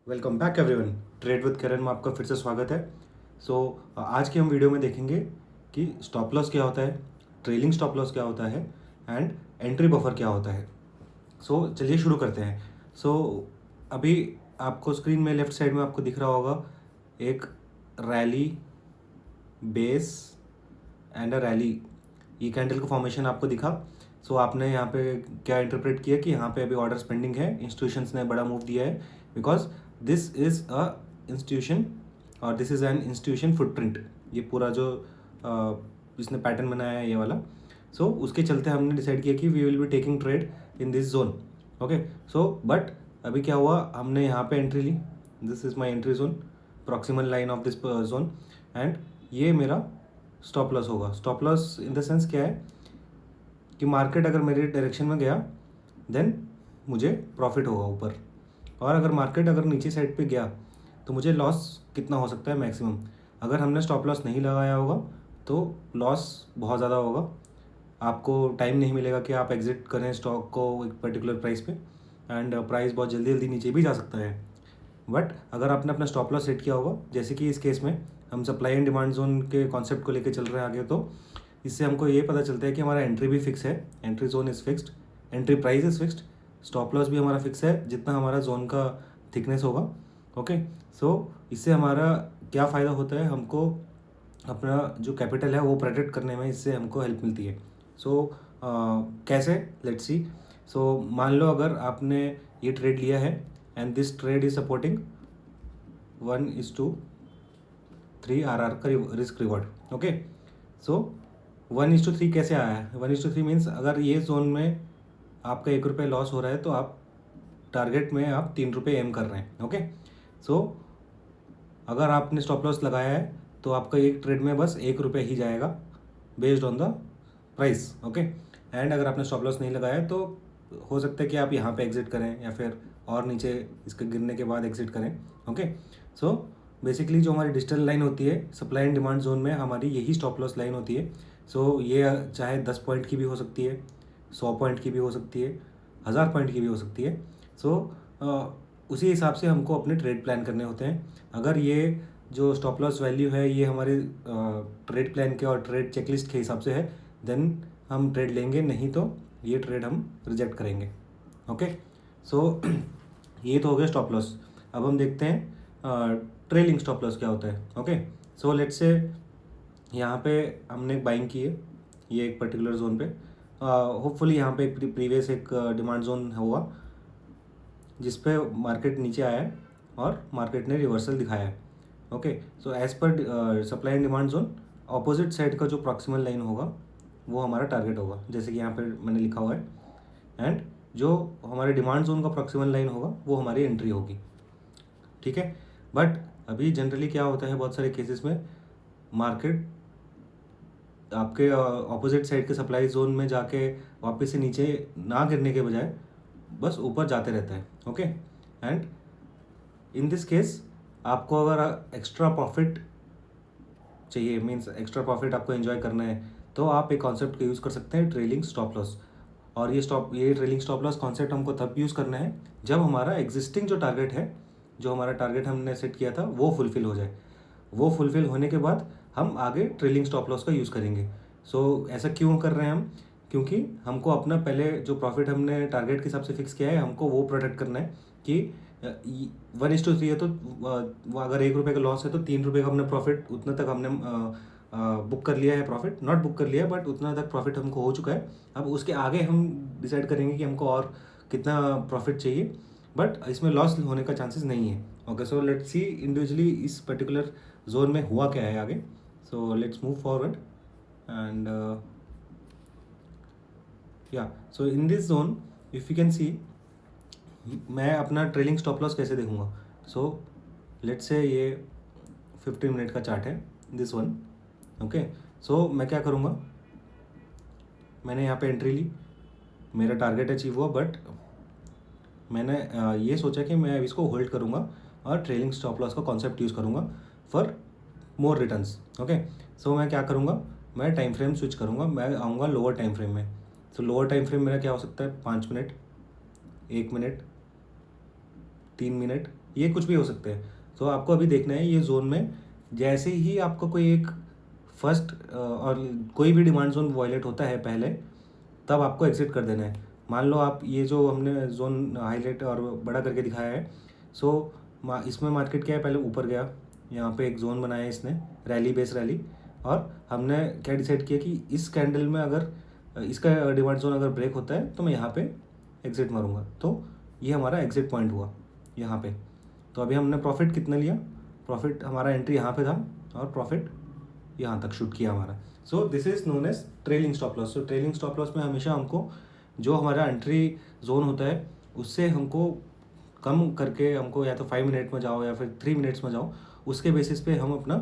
Welcome back everyone. Trade with Karan में आपका फिर से स्वागत है। आज की हम वीडियो में देखेंगे कि स्टॉप लॉस क्या होता है, ट्रेलिंग स्टॉप लॉस क्या होता है एंड एंट्री बफर क्या होता है। चलिए शुरू करते हैं। अभी आपको स्क्रीन में लेफ्ट साइड में आपको दिख रहा होगा एक rally, base and a rally. ये कैंडल का फॉर्मेशन आपको दिखा। आपने यहाँ पे क्या इंटरप्रेट किया कि यहाँ पे अभी ऑर्डर पेंडिंग है, इंस्टीट्यूशंस ने बड़ा मूव दिया है because this is a institution और this is an institution footprint. ये पूरा जो इसने पैटर्न बनाया है ये वाला। उसके चलते हमने डिसाइड किया कि we will be taking trade in this zone. Okay, but अभी क्या हुआ, हमने यहाँ पे एंट्री ली। This is my entry zone, proximal line of this zone and ये मेरा स्टॉप लॉस होगा। Stop loss in the sense क्या है कि मार्केट अगर मेरे डायरेक्शन में गया देन मुझे प्रॉफिट होगा ऊपर, और अगर मार्केट अगर नीचे साइड पे गया तो मुझे लॉस कितना हो सकता है मैक्सिमम। अगर हमने स्टॉप लॉस नहीं लगाया होगा तो लॉस बहुत ज़्यादा होगा, आपको टाइम नहीं मिलेगा कि आप एग्जिट करें स्टॉक को एक पर्टिकुलर प्राइस पे, एंड प्राइस बहुत जल्दी जल्दी नीचे भी जा सकता है। बट अगर आपने अपना स्टॉप लॉस सेट किया होगा, जैसे कि इस केस में हम सप्लाई एंड डिमांड जोन के कॉन्सेप्ट को लेकर चल रहे हैं आगे, तो इससे हमको ये पता चलता है कि हमारा एंट्री भी फिक्स है, entry zone is fixed, entry price is fixed, stop loss भी हमारा फिक्स है जितना हमारा जोन का थिकनेस होगा। ओके, इससे हमारा क्या फ़ायदा होता है, हमको अपना जो कैपिटल है वो प्रोटेक्ट करने में इससे हमको हेल्प मिलती है। कैसे, लेट्स सी। मान लो अगर आपने ये ट्रेड लिया है and this trade is supporting 1:3 RR का रिस्क रिवॉर्ड। ओके, 1:3 कैसे आया है? 1:3 मीन्स अगर ये जोन में आपका ₹1 लॉस हो रहा है तो आप टारगेट में आप ₹3 एम कर रहे हैं। ओके, अगर आपने स्टॉप लॉस लगाया है तो आपका एक ट्रेड में बस ₹1 ही जाएगा based on the price. Okay, and अगर आपने स्टॉप लॉस नहीं लगाया तो हो सकता है कि आप यहाँ पे एग्जिट करें या फिर और नीचे इसके गिरने के बाद एग्जिट करें। ओके, बेसिकली जो हमारी डिजिटल लाइन होती है सप्लाई एंड डिमांड जोन में, हमारी यही स्टॉप लॉस लाइन होती है। ये चाहे 10 पॉइंट की भी हो सकती है, 100 पॉइंट की भी हो सकती है, 1000 पॉइंट की भी हो सकती है। उसी हिसाब से हमको अपने ट्रेड प्लान करने होते हैं। अगर ये जो स्टॉप लॉस वैल्यू है ये हमारे ट्रेड प्लान के और ट्रेड चेकलिस्ट के हिसाब से है, देन हम ट्रेड लेंगे, नहीं तो ये ट्रेड हम रिजेक्ट करेंगे। ओके, ये तो हो गया स्टॉप लॉस। अब हम देखते हैं ट्रेलिंग स्टॉप लॉस क्या होता है। ओके, लेट्स से यहाँ पे हमने बाइंग की है ये एक पर्टिकुलर जोन पे, होपफुली यहाँ पे प्रीवियस एक डिमांड जोन होगा जिस पे मार्केट नीचे आया है और मार्केट ने रिवर्सल दिखाया है। Okay, as per supply and demand zone opposite side का जो प्रॉक्सिमल लाइन होगा वो हमारा टारगेट होगा, जैसे कि यहाँ पे मैंने लिखा हुआ है, एंड जो हमारे डिमांड जोन का प्रॉक्सिमल लाइन होगा वो हमारी एंट्री होगी। ठीक है, बट अभी जनरली क्या होता है बहुत सारे केसेस में मार्केट आपके ऑपोजिट साइड के सप्लाई जोन में जाके वापस से नीचे ना गिरने के बजाय बस ऊपर जाते रहता है। Okay, and in this case आपको अगर एक्स्ट्रा प्रॉफिट चाहिए, मीन्स एक्स्ट्रा प्रॉफिट आपको एंजॉय करना है, तो आप एक कॉन्सेप्ट का यूज़ कर सकते हैं, ट्रेलिंग स्टॉप लॉस। और ये ट्रेलिंग स्टॉप लॉस कॉन्सेप्ट हमको तब यूज़ करना है जब हमारा एग्जिस्टिंग जो टारगेट है, जो हमारा टारगेट हमने सेट किया था वो फुलफिल हो जाए। वो फुलफिल होने के बाद हम आगे ट्रेलिंग स्टॉप लॉस का यूज़ करेंगे। ऐसा क्यों कर रहे हैं हम? क्योंकि हमको अपना पहले जो प्रॉफिट हमने टारगेट के हिसाब से फिक्स किया है हमको वो प्रोटेक्ट करना है कि 1:3 है तो अगर ₹1 का लॉस है तो ₹3 का हमने प्रॉफिट उतना तक हमने बुक कर लिया है, प्रॉफिट नॉट बुक कर लिया है बट उतना तक प्रॉफिट हमको हो चुका है। अब उसके आगे हम डिसाइड करेंगे कि हमको और कितना प्रॉफिट चाहिए, बट इसमें लॉस होने का चांसेस नहीं है। ओके, लेट्स सी इंडिविजुअली इस पर्टिकुलर जोन में हुआ क्या है आगे। Let's move forward and in this zone if you can see मैं अपना ट्रेलिंग स्टॉप लॉस कैसे देखूंगा। लेट्स से ये 15 मिनट का चार्ट है, दिस वन। ओके, मैं क्या करूँगा, मैंने यहाँ पे एंट्री ली, मेरा टारगेट अचीव हुआ, बट मैंने ये सोचा कि मैं इसको होल्ड करूँगा और ट्रेलिंग स्टॉप लॉस का कॉन्सेप्ट यूज़ करूँगा फॉर मोर रिटर्न्स। ओके, मैं क्या करूँगा, मैं टाइम फ्रेम स्विच करूँगा, मैं आऊँगा लोअर टाइम फ्रेम में। लोअर टाइम फ्रेम मेरा क्या हो सकता है, 5 मिनट, 1 मिनट, 3 मिनट ये कुछ भी हो सकते हैं। तो आपको अभी देखना है ये जोन में जैसे ही आपको कोई एक फर्स्ट और कोई भी डिमांड जोन वायलेट होता है पहले, तब आपको एग्जिट कर देना है। मान लो आप ये जो हमने जोन हाईलाइट और बड़ा करके दिखाया है, सो इसमें मार्केट क्या है, पहले ऊपर गया, यहाँ पे एक जोन बनाया इसने, रैली बेस रैली, और हमने क्या डिसाइड किया कि इस कैंडल में अगर इसका डिमांड जोन अगर ब्रेक होता है तो मैं यहाँ पे एग्जिट मारूंगा। तो ये हमारा एग्जिट पॉइंट हुआ यहाँ पे। तो अभी हमने प्रॉफिट कितना लिया, प्रॉफिट हमारा एंट्री यहाँ पे था और प्रॉफिट यहाँ तक शूट किया हमारा। So this is known as trailing stop loss. So trailing stop loss में हमेशा हमको जो हमारा एंट्री जोन होता है उससे हमको कम करके, हमको या तो 5 मिनट में जाओ या फिर 3 मिनट्स में जाओ, उसके बेसिस पे हम अपना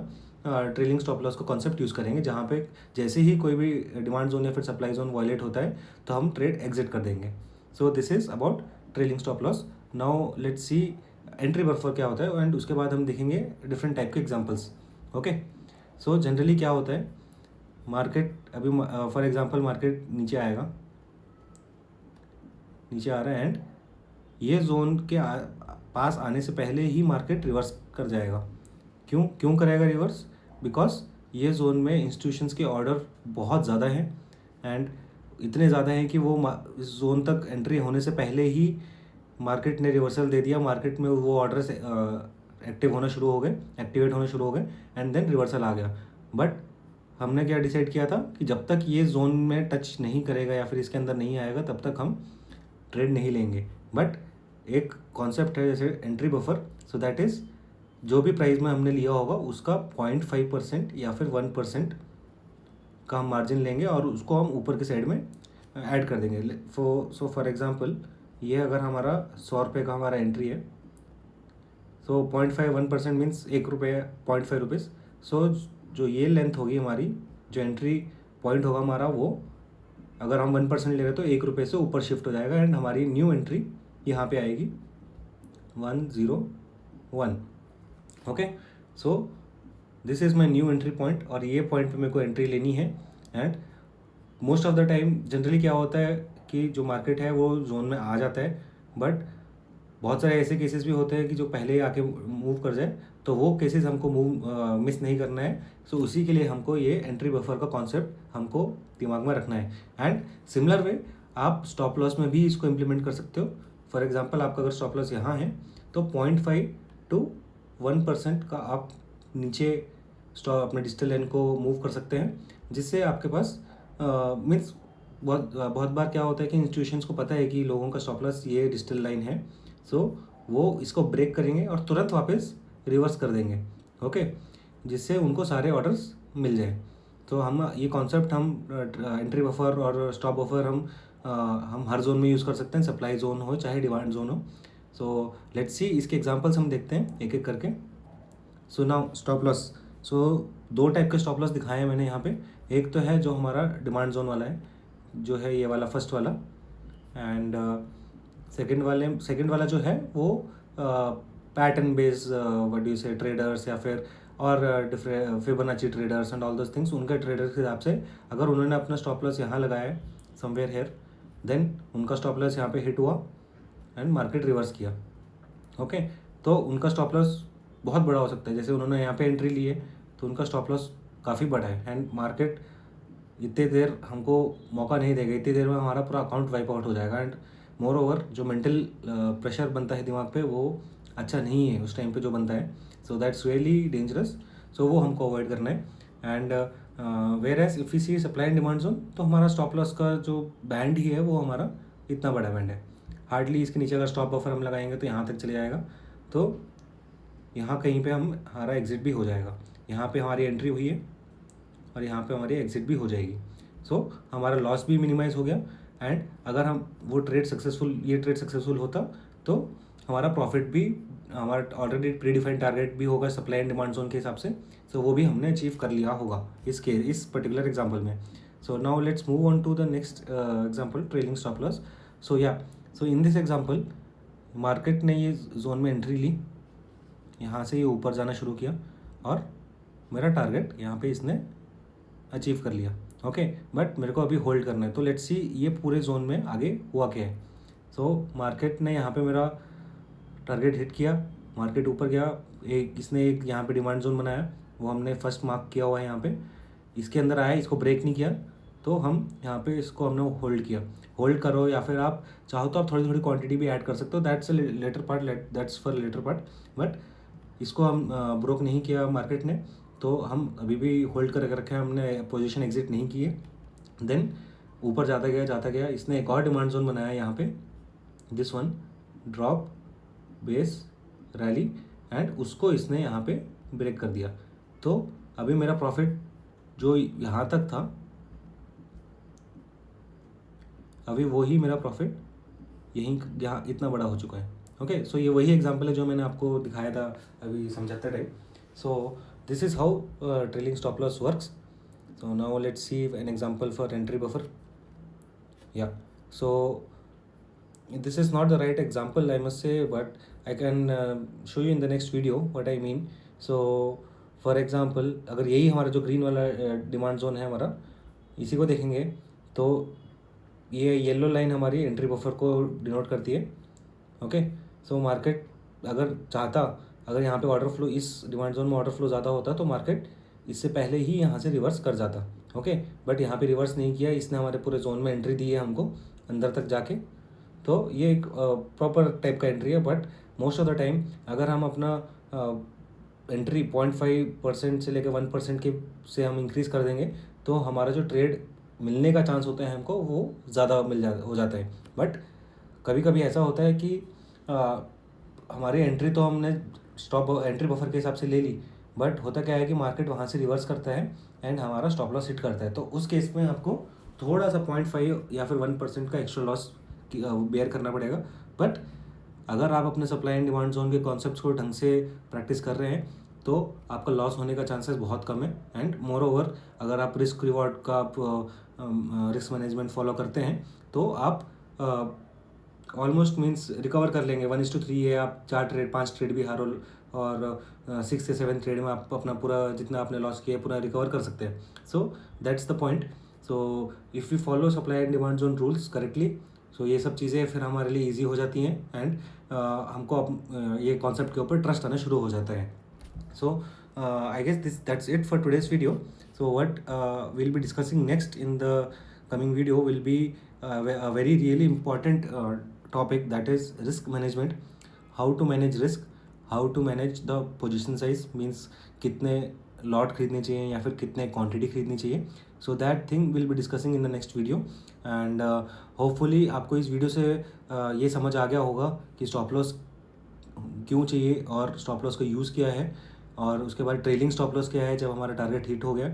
ट्रेलिंग स्टॉप लॉस का कॉन्सेप्ट यूज़ करेंगे, जहाँ पे जैसे ही कोई भी डिमांड जोन या फिर सप्लाई जोन वायलेट होता है तो हम ट्रेड एग्जिट कर देंगे। सो this is about trailing stop loss. Now let's see entry buffer क्या होता है, एंड उसके बाद हम देखेंगे डिफरेंट टाइप के एग्जांपल्स। ओके, सो जनरली क्या होता है, मार्केट अभी फॉर एग्जांपल मार्केट नीचे आएगा, नीचे आ रहा है, एंड ये जोन के पास आने से पहले ही मार्केट रिवर्स कर जाएगा। क्यों करेगा रिवर्स? बिकॉज ये जोन में इंस्टीट्यूशंस के ऑर्डर बहुत ज़्यादा हैं, एंड इतने ज़्यादा हैं कि वो इस जोन तक एंट्री होने से पहले ही मार्केट ने रिवर्सल दे दिया, मार्केट में वो ऑर्डर्स एक्टिवेट होना शुरू हो गए, एंड देन रिवर्सल आ गया। बट हमने क्या डिसाइड किया था कि जब तक ये जोन में टच नहीं करेगा या फिर इसके अंदर नहीं आएगा तब तक हम ट्रेड नहीं लेंगे। बट एक कॉन्सेप्ट है जैसे entry buffer, so that is जो भी प्राइस में हमने लिया होगा उसका 0.5% या फिर 1% का हम मार्जिन लेंगे और उसको हम ऊपर के साइड में ऐड कर देंगे। सो फॉर एग्जांपल ये अगर हमारा 100 रुपये का हमारा एंट्री है, सो 0.5-1% मीन्स 1 रुपये, 0.5 रुपीज़। सो जो ये लेंथ होगी हमारी, जो एंट्री पॉइंट होगा हमारा, वो अगर हम 1% ले रहे हैं तो 1 रुपये से ऊपर शिफ्ट हो जाएगा, एंड हमारी न्यू एंट्री यहाँ पे आएगी 101। Okay, so this is my new entry point, और ये पॉइंट पे मेरे को एंट्री लेनी है। And most of the time generally क्या होता है कि जो मार्केट है वो जोन में आ जाता है, बट बहुत सारे ऐसे केसेस भी होते हैं कि जो पहले आके मूव कर जाए, तो वो केसेस हमको मिस नहीं करना है। सो उसी के लिए हमको ये एंट्री बफर का कॉन्सेप्ट हमको दिमाग में रखना है। एंड सिमिलर वे आप स्टॉप लॉस में भी इसको इम्प्लीमेंट कर सकते हो। फॉर एग्जांपल आपका अगर स्टॉप लॉस यहाँ है तो 0.5 to 1% का आप नीचे स्टॉप अपने डिजिटल लाइन को मूव कर सकते हैं, जिससे आपके पास मीन्स बहुत बार क्या होता है कि इंस्टीट्यूशंस को पता है कि लोगों का स्टॉप लॉस ये डिजिटल लाइन है, सो वो इसको ब्रेक करेंगे और तुरंत वापस रिवर्स कर देंगे। ओके, जिससे उनको सारे ऑर्डर्स मिल जाए। तो हम ये कॉन्सेप्ट हम एंट्री बफर और स्टॉप बफर हम हर जोन में यूज़ कर सकते हैं, सप्लाई जोन हो चाहे डिमांड जोन हो। सो लेट्स सी इसके एग्जांपल्स हम देखते हैं एक एक करके। So now stop loss. So 2 type के स्टॉप लॉस दिखाए हैं मैंने यहाँ पे। एक तो है जो हमारा डिमांड जोन वाला है, जो है ये वाला फर्स्ट वाला, एंड सेकंड वाला जो है वो पैटर्न बेस्ड व्हाट यू से ट्रेडर्स या फिर और different Fibonacci traders and all those things, उनके ट्रेडर्स के हिसाब से अगर उन्होंने अपना स्टॉप लॉस यहाँ लगाया है समवेयर हेयर, देन उनका स्टॉप लॉस यहाँ पे हिट हुआ एंड मार्केट रिवर्स किया। ओके, तो उनका स्टॉप लॉस बहुत बड़ा हो सकता है। जैसे उन्होंने यहाँ पे एंट्री ली है तो उनका स्टॉप लॉस काफ़ी बड़ा है, एंड मार्केट इतनी देर हमको मौका नहीं देगा, इतनी देर में हमारा पूरा अकाउंट वाइप आउट हो जाएगा। एंड मोर ओवर जो मेंटल प्रेशर बनता है दिमाग पे वो अच्छा नहीं है उस टाइम पे जो बनता है, so that's really dangerous. So वो हमको अवॉइड करना है। And whereas if you see supply and demand zone, तो हमारा स्टॉप लॉस का जो बैंड ही है वो हमारा इतना बड़ा बैंड है, हार्डली इसके नीचे अगर स्टॉप बफर हम लगाएंगे तो यहाँ तक चले जाएगा। तो यहाँ कहीं पे हमारा एग्जिट भी हो जाएगा, यहाँ पे हमारी एंट्री हुई है और यहाँ पे हमारी एग्जिट भी हो जाएगी। सो हमारा लॉस भी मिनिमाइज हो गया, एंड अगर हम ये ट्रेड सक्सेसफुल होता तो हमारा प्रॉफिट भी, हमारा ऑलरेडी प्री डिफाइंड टारगेट भी होगा सप्लाई एंड डिमांड जोन के हिसाब से, सो वो भी हमने अचीव कर लिया होगा इस पर्टिकुलर एग्जाम्पल में। So now let's move on to the next example, trailing stop loss. So in this example market ने ये जोन में एंट्री ली, यहाँ से ये ऊपर जाना शुरू किया और मेरा टारगेट यहाँ पे इसने अचीव कर लिया। ओके, बट मेरे को अभी होल्ड करना है। तो लेट्स सी ये पूरे जोन में आगे हुआ क्या है। सो मार्केट ने यहाँ पे मेरा टारगेट हिट किया, मार्केट ऊपर गया, इसने एक यहाँ पे डिमांड जोन बनाया, वो हमने फर्स्ट मार्क किया हुआ है यहाँ पे, इसके अंदर आया, इसको ब्रेक नहीं किया, तो हम यहाँ पे इसको हमने होल्ड किया। होल्ड करो, या फिर आप चाहो तो आप थोड़ी थोड़ी क्वांटिटी भी ऐड कर सकते हो, that's later part, that's for later part. But इसको हम ब्रोक नहीं किया मार्केट ने, तो हम अभी भी होल्ड करके रखे हैं, हमने पोजीशन एग्जिट नहीं की है। देन ऊपर जाता गया, इसने एक और डिमांड जोन बनाया यहाँ पे, this one, drop, base, rally, and उसको इसने यहाँ पे ब्रेक कर दिया। तो अभी मेरा प्रॉफिट जो यहाँ तक था, अभी वही मेरा प्रॉफिट यहाँ इतना बड़ा हो चुका है। ओके, सो ये वही एग्जांपल है जो मैंने आपको दिखाया था अभी समझाते time. So this is how trailing stop loss works. So now let's see an example for entry buffer. Yeah, so this is not the right example, I must say, but I can show you in the next video what I mean. So for example, अगर यही हमारा जो green वाला demand zone है हमारा, इसी को देखेंगे तो ये येलो लाइन हमारी एंट्री बफर को डिनोट करती है। ओके, सो मार्केट अगर चाहता, अगर यहाँ पे ऑर्डर फ्लो, इस डिमांड जोन में ऑर्डर फ्लो ज़्यादा होता तो मार्केट इससे पहले ही यहाँ से रिवर्स कर जाता। ओके, बट यहाँ पे रिवर्स नहीं किया, इसने हमारे पूरे जोन में एंट्री दी है हमको अंदर तक जाके। तो ये एक प्रॉपर टाइप का एंट्री है। But most of the time अगर हम अपना एंट्री 0.5% से लेकर 1% के से हम इंक्रीज़ कर देंगे, तो हमारा जो ट्रेड मिलने का चांस होता है हमको, वो ज़्यादा हो जाता है। बट कभी कभी ऐसा होता है कि हमारी एंट्री तो हमने स्टॉप एंट्री बफर के हिसाब से ले ली, बट होता क्या है कि मार्केट वहाँ से रिवर्स करता है एंड हमारा स्टॉप लॉस हिट करता है। तो उस केस में आपको थोड़ा सा 0.5 या फिर 1% का एक्स्ट्रा लॉस बेयर करना पड़ेगा। बट अगर आप अपने सप्लाई एंड डिमांड जोन के कॉन्सेप्ट्स को ढंग से प्रैक्टिस कर रहे हैं, तो आपका लॉस होने का चांसेस बहुत कम है। एंड मोर ओवर, अगर आप रिस्क रिवॉर्ड का आप रिस्क मैनेजमेंट फॉलो करते हैं, तो आप ऑलमोस्ट मीन्स रिकवर कर लेंगे। 1:3 है, आप 4-5 ट्रेड भी हारो, और 6 या 7 ट्रेड में आप अपना पूरा जितना आपने लॉस किया है पूरा रिकवर कर सकते हैं। So that's the point. So if you follow supply and demand zone rules correctly, so ये सब चीज़ें फिर हमारे लिए ईजी हो जाती हैं, एंड हमको ये कॉन्सेप्ट के ऊपर ट्रस्ट आना शुरू हो जाता है। So I guess that's it for today's video. So what we'll be discussing next in the coming video will be a very really important topic, that is risk management. How to manage risk, how to manage the position size, means कितने lot खरीदने चाहिए या फिर कितने quantity खरीदनी चाहिए। So that thing will be discussing in the next video. And hopefully आपको इस वीडियो से ये समझ आ गया होगा कि स्टॉप लॉस क्यों चाहिए और स्टॉप लॉस का यूज़ क्या है, और उसके बाद ट्रेलिंग स्टॉप लॉस क्या है जब हमारा टारगेट हिट हो गया,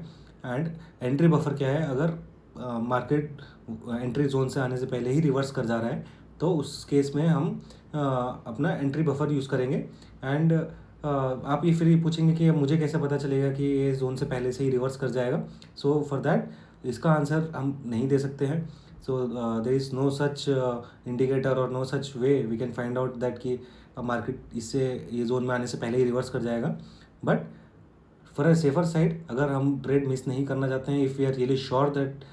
एंड एंट्री बफर क्या है अगर मार्केट एंट्री जोन से आने से पहले ही रिवर्स कर जा रहा है, तो उस केस में हम अपना एंट्री बफर यूज़ करेंगे। एंड आप ये फिर पूछेंगे कि मुझे कैसे पता चलेगा कि ये जोन से पहले से ही रिवर्स कर जाएगा। सो फॉर दैट इसका आंसर हम नहीं दे सकते हैं। So there is no such indicator और no such way we can find out that कि मार्केट इससे ये जोन में आने से पहले ही रिवर्स कर जाएगा। But for a safer side, अगर हम ट्रेड मिस नहीं करना चाहते हैं, if we are really sure that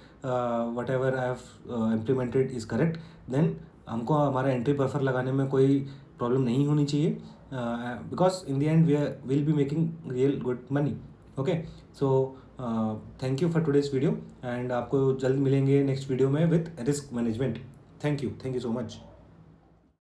whatever I have implemented is correct, then हमको हमारा एंट्री बफर लगाने में कोई प्रॉब्लम नहीं होनी चाहिए, because in the end we will be making real good money. Okay, so thank you for today's video, and आपको जल्द मिलेंगे नेक्स्ट वीडियो में with risk management. Thank you so much.